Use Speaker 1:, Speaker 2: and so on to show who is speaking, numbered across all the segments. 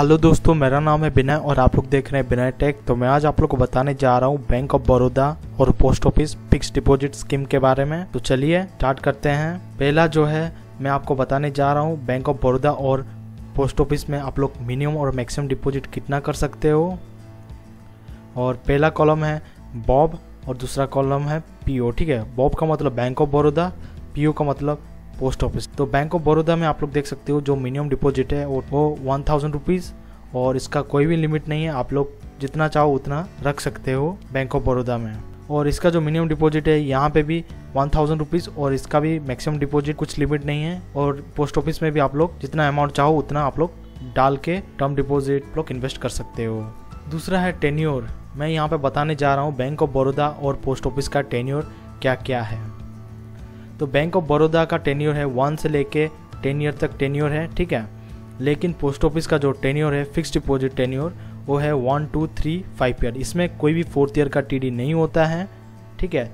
Speaker 1: Hello दोस्तों, मेरा नाम है विनय और आप लोग देख रहे हैं विनय टेक। तो मैं आज आप लोग को बताने जा रहा हूँ बैंक ऑफ बड़ौदा और post office fix deposit scheme के बारे में। तो चलिए स्टार्ट करते हैं। पहला जो है मैं आपको बताने जा रहा हूँ बैंक ऑफ बड़ौदा और पोस्ट ऑफिस में आप लोग मिनिमम और मैक्सिमम डिपॉजिट कितना कर सकते हो। और पहला कॉलम है बॉब और दूसरा कॉलम है पीओ। ठीक है, बॉब का मतलब बैंक ऑफ बड़ौदा, पीओ का मतलब पोस्ट ऑफिस। तो बैंक ऑफ बड़ौदा में आप लोग देख सकते हो जो मिनिमम डिपॉजिट है वो 1000 रुपीज़ और इसका कोई भी लिमिट नहीं है, आप लोग जितना चाहो उतना रख सकते हो बैंक ऑफ बड़ौदा में। और इसका जो मिनिमम डिपॉजिट है यहाँ पे भी 1000 रुपीज़ और इसका भी मैक्सिमम डिपॉजिट कुछ लिमिट नहीं है। और पोस्ट ऑफिस में भी आप लोग जितना अमाउंट चाहो उतना आप लोग डाल के टर्म डिपॉजिट लोग इन्वेस्ट कर सकते हो। दूसरा है टेन्योर। मैं यहाँ पे बताने जा रहा हूँ बैंक ऑफ बड़ौदा और पोस्ट ऑफिस का टेन्योर क्या क्या है। तो बैंक ऑफ बड़ौदा का टेन्योर है 1 से लेके 10 ईयर तक टेन्योर है, ठीक है। लेकिन पोस्ट ऑफिस का जो टेन्योर है फिक्स डिपॉजिट टेन्योर वो है 1, 2, 3, 5 ईयर। इसमें कोई भी 4th ईयर का टीडी नहीं होता है, ठीक है।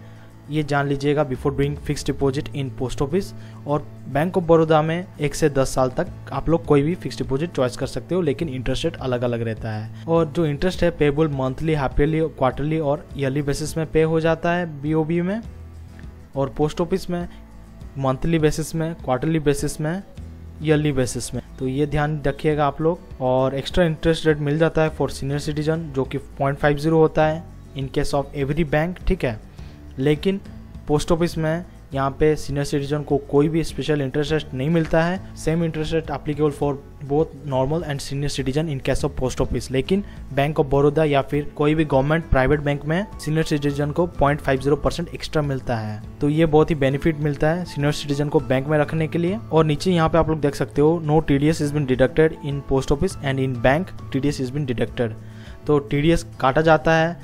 Speaker 1: ये जान लीजिएगा before doing fix deposit in post office. और बैंक ऑफ बड़ौदा में 1 से 10 साल तक आप लोग कोई भी फिक्स डिपॉजिट चॉइस कर सकते हो, लेकिन इंटरेस्ट रेट अलग अलग रहता है। और जो इंटरेस्ट है payable monthly, half yearly, quarterly और ईयरली बेसिस में पे हो जाता है बीओबी में। और पोस्ट ऑफिस में मंथली बेसिस में, क्वार्टरली बेसिस में, ईयरली बेसिस में। तो ये ध्यान रखिएगा आप लोग। और एक्स्ट्रा इंटरेस्ट रेट मिल जाता है फॉर सीनियर सिटीजन जो कि 0.50 होता है in case of every bank, ठीक है। लेकिन पोस्ट ऑफिस में यहाँ पे सीनियर सिटीजन को कोई भी स्पेशल इंटरेस्ट रेट नहीं मिलता है। Same interest rate applicable for both normal and senior citizen in case of post office. लेकिन बैंक ऑफ बड़ौदा या फिर कोई भी गवर्नमेंट प्राइवेट बैंक में सीनियर सिटीजन को 0.50% एक्स्ट्रा मिलता है। तो ये बहुत ही बेनिफिट मिलता है सीनियर सिटीजन को बैंक में रखने के लिए। और नीचे यहाँ पे आप लोग देख सकते हो no TDS is been deducted in post office and in bank TDS is been deducted. तो टीडीएस काटा जाता है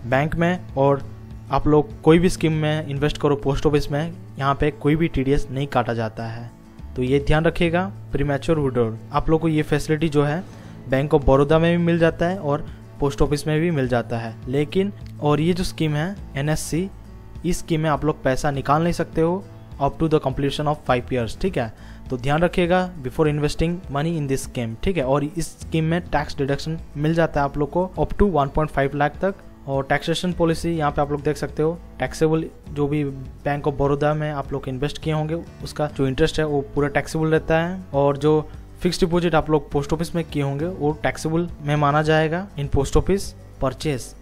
Speaker 1: बैंक में और आप लोग कोई भी स्कीम में इन्वेस्ट करो पोस्ट ऑफिस में, यहाँ पे कोई भी टीडीएस नहीं काटा जाता है। तो ये ध्यान रखिएगा। प्रीमैच्योर विड्रॉल आप लोग को ये फैसिलिटी जो है बैंक ऑफ बड़ौदा में भी मिल जाता है और पोस्ट ऑफिस में भी मिल जाता है। लेकिन और ये जो स्कीम है एनएससी, इस स्कीम में आप लोग पैसा निकाल नहीं सकते हो up to the completion of 5 years, ठीक है। तो ध्यान रखिएगा before investing money in this scheme, ठीक है। और इस स्कीम में टैक्स डिडक्शन मिल जाता है आप लोग को अप टू 1.5 लाख तक। और टैक्सेशन पॉलिसी यहाँ पे आप लोग देख सकते हो, टैक्सेबल जो भी बैंक ऑफ बड़ौदा में आप लोग इन्वेस्ट किए होंगे उसका जो इंटरेस्ट है वो पूरा टैक्सेबल रहता है। और जो फिक्स डिपॉजिट आप लोग पोस्ट ऑफिस में किए होंगे वो टैक्सेबल में माना जाएगा इन पोस्ट ऑफिस परचेस।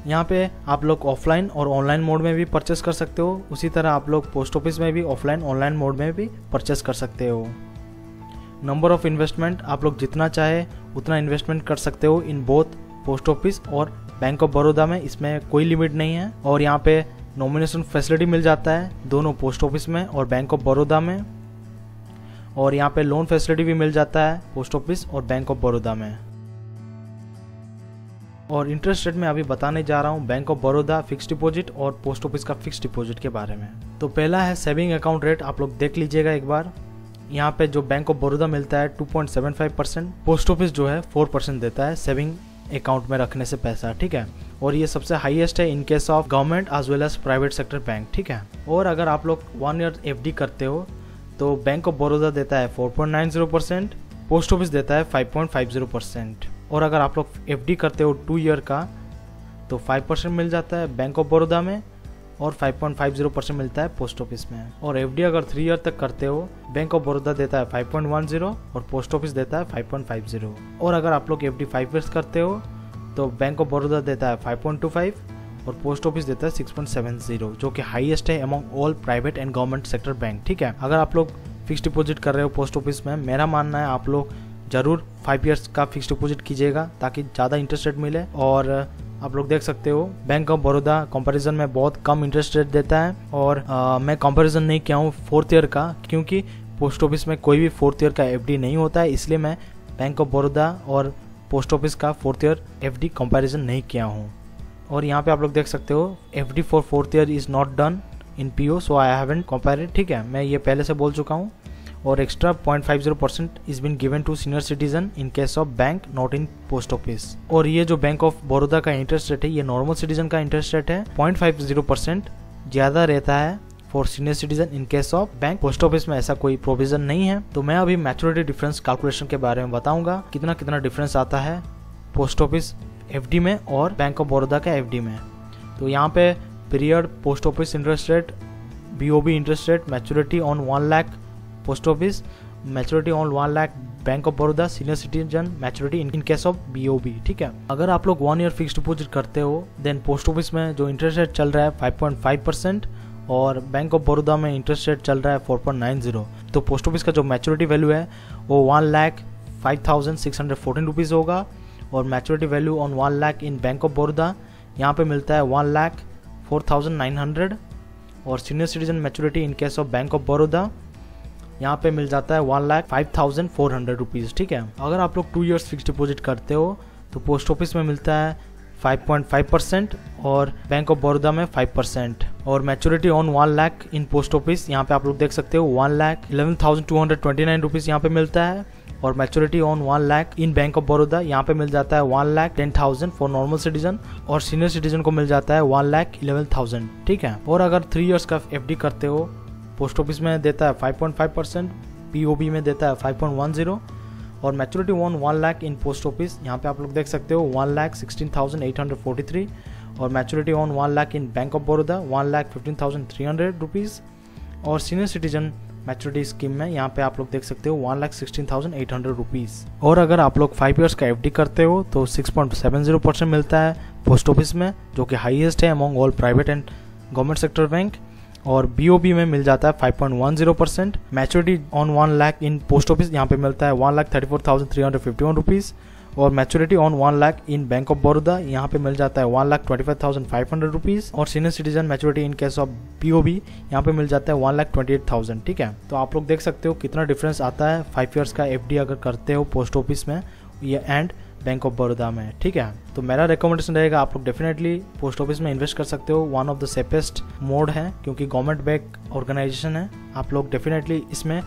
Speaker 1: यहाँ पे आप लोग ऑफलाइन और ऑनलाइन मोड में भी परचेस कर सकते हो। उसी तरह आप लोग पोस्ट ऑफिस में भी ऑफलाइन ऑनलाइन मोड में भी परचेस कर सकते हो। नंबर ऑफ इन्वेस्टमेंट आप लोग जितना चाहे उतना इन्वेस्टमेंट कर सकते हो इन बोथ पोस्ट ऑफिस और बैंक ऑफ बड़ौदा में, इसमें कोई लिमिट नहीं है। और यहाँ पे नॉमिनेशन फैसिलिटी मिल जाता है दोनों पोस्ट ऑफिस में और बैंक ऑफ बड़ौदा में। और यहाँ पे लोन फैसिलिटी भी मिल जाता है पोस्ट ऑफिस और बैंक ऑफ बड़ौदा में। और इंटरेस्ट रेट में अभी बताने जा रहा हूँ bank of Baroda fix deposit और पोस्ट ऑफिस का फिक्स डिपॉजिट के बारे में। तो पहला है सेविंग अकाउंट रेट, आप लोग देख लीजिएगा एक बार। यहाँ पे जो बैंक ऑफ बड़ौदा मिलता है 2.75%, पोस्ट ऑफिस जो है 4% देता है सेविंग अकाउंट में रखने से पैसा, ठीक है। और ये सबसे हाईएस्ट है in case of government as well as private sector bank, ठीक है। और अगर आप लोग 1 ईयर एफडी करते हो तो बैंक ऑफ बड़ौदा देता है 4.90%, पोस्ट ऑफिस देता है 5.50%। और अगर आप लोग एफडी करते हो 2 ईयर का तो 5% मिल जाता है बैंक ऑफ बड़ौदा में और 5.50% मिलता है पोस्ट ऑफिस में। और एफडी अगर 3 ईयर तक करते हो बैंक ऑफ बड़ौदा देता है 5.10 और पोस्ट ऑफिस देता है 5.50। और अगर आप लोग एफडी 5 ईयर्स करते हो तो बैंक ऑफ बड़ौदा देता है 5.25 और पोस्ट ऑफिस देता है 6.70, जो कि हाईएस्ट है among all private and government sector bank, ठीक है। अगर आप लोग फिक्स डिपॉजिट कर रहे हो पोस्ट ऑफिस में, मेरा मानना है आप लोग जरूर 5 ईयर्स का फिक्स डिपॉजिट कीजिएगा ताकि ज़्यादा इंटरेस्ट रेट मिले। और आप लोग देख सकते हो बैंक ऑफ बड़ौदा कंपैरिजन में बहुत कम इंटरेस्ट रेट देता है। और मैं कंपैरिजन नहीं किया हूँ 4th ईयर का, क्योंकि पोस्ट ऑफिस में कोई भी 4th ईयर का एफडी नहीं होता है, इसलिए मैं बैंक ऑफ बड़ौदा और पोस्ट ऑफिस का 4th ईयर एफडी कंपैरिजन नहीं किया हूँ। और यहाँ पे आप लोग देख सकते हो FD for 4th year is not done in PO so I haven't compared, ठीक है। मैं ये पहले से बोल चुका हूँ। और extra 0.50% is been given to senior citizen in case of bank not in post office. और ये जो बैंक ऑफ बड़ौदा का इंटरेस्ट रेट है ये नॉर्मल सिटीजन का इंटरेस्ट रेट है 0.50%, ज़्यादा रहता है for senior citizen in case of bank. Post office में ऐसा कोई प्रोविजन नहीं है। तो मैं अभी मैच्योरिटी डिफरेंस कैलकुलेशन के बारे में बताऊंगा, कितना कितना डिफरेंस आता है पोस्ट ऑफिस एफडी में और बैंक ऑफ बड़ौदा का एफडी में। तो यहाँ पे period post office interest rate, BOB interest rate, maturity on 1 lakh post office, maturity on 1 lakh bank of Baroda, senior citizen maturity in case of BOB. ठीक है, अगर आप लोग 1 ईयर फिक्स डिपॉजिट करते हो देन पोस्ट ऑफिस में जो इंटरेस्ट रेट चल रहा है 5.5% और बैंक ऑफ बड़ौदा में इंटरेस्ट रेट चल रहा है 4.90। तो पोस्ट ऑफिस का जो मैच्योरिटी वैल्यू है वो 1,05,614 रुपीज़ होगा और maturity value on 1 lakh in bank of Baroda यहाँ पे मिलता है 1,04,900 और senior citizen maturity in case of bank of Baroda यहाँ पे मिल जाता है 1,05,400 रुपीज़। ठीक है, अगर आप लोग 2 ईयर्स फिक्स डिपॉजिट करते हो तो पोस्ट ऑफिस में मिलता है 5.5% और बैंक ऑफ बड़ौदा में 5% और maturity on 1 lakh in post office यहाँ पे आप लोग देख सकते हो 1,11,229 रुपीज़ यहाँ पे मिलता है और maturity on 1 lakh in bank of Baroda यहाँ पे मिल जाता है 1,10,000 फॉर नॉर्मल सिटीजन और सीनियर सिटीजन को मिल जाता है 1,11,000। ठीक है, और अगर 3 ईयर्स का एफडी करते हो पोस्ट ऑफिस में देता है 5.5%, पीओबी में देता है 5.10 और maturity on 1 lakh in post office यहाँ पे आप लोग देख सकते हो 1,16,843 और maturity on 1 lakh in bank of Baroda 1,15,300 rupees और सीनियर सिटीजन मैच्योरिटी स्कीम में यहाँ पे आप लोग देख सकते हो 1,16,800 रुपीज़। और अगर आप लोग 5 ईयर्स का एफडी करते हो तो 6.70% मिलता है पोस्ट ऑफिस में जो कि हाईएस्ट है among all private and government sector bank और बीओबी में मिल जाता है 5.10%। Maturity on 1 lakh in post office यहाँ पे मिलता है 1,34,351 रुपीज़ और maturity on 1 lakh in bank of Baroda यहाँ पे मिल जाता है 1,25,500 रुपीज़ और senior citizen maturity in case of BOB यहाँ पे मिल जाता है 1,28,000। ठीक है, तो आप लोग देख सकते हो कितना डिफरेंस आता है 5 ईयर्स का एफडी अगर करते हो पोस्ट ऑफिस में ये एंड बैंक ऑफ बड़ौदा में। ठीक है, तो मेरा रिकमेंडेशन रहेगा आप लोग डेफिनेटली पोस्ट ऑफिस में इन्वेस्ट कर सकते हो। One of the safest mode है क्योंकि गवर्नमेंट बैंक ऑर्गेनाइजेशन है, आप लोग डेफिनेटली इसमें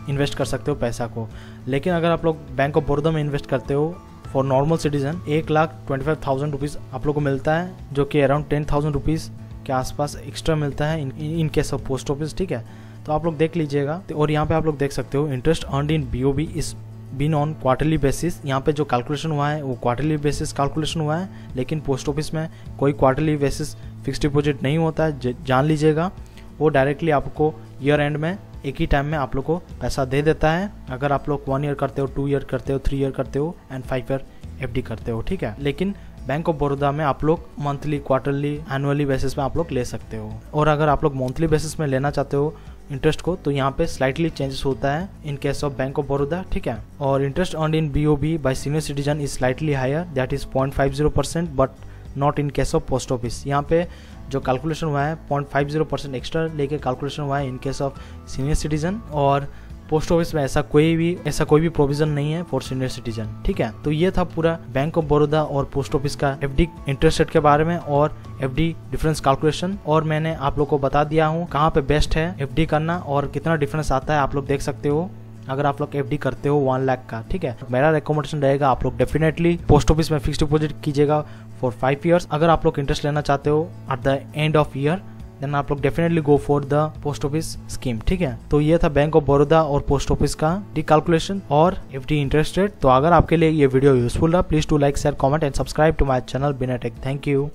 Speaker 1: इन्वेस्ट कर सकते हो पैसा को। लेकिन अगर आप लोग बैंक ऑफ बड़ौदा में इन्वेस्ट करते हो फॉर नॉर्मल सिटीजन 1,25,000 रुपीज़ आप लोग को मिलता है जो कि अराउंड 10,000 रुपीज़ के आसपास एक्स्ट्रा मिलता है in case of post office. ठीक है, तो आप लोग देख लीजिएगा। और यहाँ पे आप लोग देख सकते हो interest earned in BOB is been on quarterly basis. यहाँ पे जो कैलकुलेशन हुआ है वो क्वार्टरली बेसिस कैलकुलेशन हुआ है, लेकिन पोस्ट ऑफिस में कोई क्वार्टरली बेसिस फिक्स डिपॉजिट नहीं होता है, जान लीजिएगा। वो डायरेक्टली आपको ईयर एंड में एक ही टाइम में आप लोग को पैसा दे देता है अगर आप लोग 1 ईयर करते हो, 2 ईयर करते हो, 3 ईयर करते हो एंड 5 ईयर एफडी करते हो। ठीक है, लेकिन बैंक ऑफ बड़ौदा में आप लोग मंथली, क्वार्टरली, एनुअली बेसिस में आप लोग ले सकते हो। और अगर आप लोग मंथली बेसिस में लेना चाहते हो इंटरेस्ट को तो यहाँ पे स्लाइटली चेंजेस होता है in case of bank of Baroda. ठीक है, और interest earned in BOB by senior citizen is slightly higher, that is 0.50% but not in case of post office. यहाँ पे जो कैलकुलेशन हुआ है 0.50% एक्स्ट्रा लेके कैलकुलेशन हुआ है in case of senior citizen और पोस्ट ऑफिस में ऐसा कोई भी प्रोविजन नहीं है फॉर सीनियर सिटीजन। ठीक है, तो ये था पूरा बैंक ऑफ बड़ौदा और पोस्ट ऑफिस का एफडी इंटरेस्ट रेट के बारे में और एफडी डिफरेंस कैलकुलेशन। और मैंने आप लोग को बता दिया हूँ कहाँ पे बेस्ट है एफडी करना और कितना डिफरेंस आता है आप लोग देख सकते हो अगर आप लोग एफडी करते हो 1 लाख का। ठीक है, मेरा रिकमेंडेशन रहेगा आप लोग डेफिनेटली पोस्ट ऑफिस में फिक्स डिपॉजिट कीजिएगा फॉर 5 ईयर्स। अगर आप लोग इंटरेस्ट लेना चाहते हो at the end of year then आप लोग definitely go for the post office scheme. ठीक है, तो ये था बैंक ऑफ बड़ौदा और पोस्ट ऑफिस का डी कैलकुलेशन और एफडी इंटरेस्ट रेट। तो अगर आपके लिए ये वीडियो यूजफुल रहा please to like, share, comment and subscribe to my channel बिना टेक। Thank you.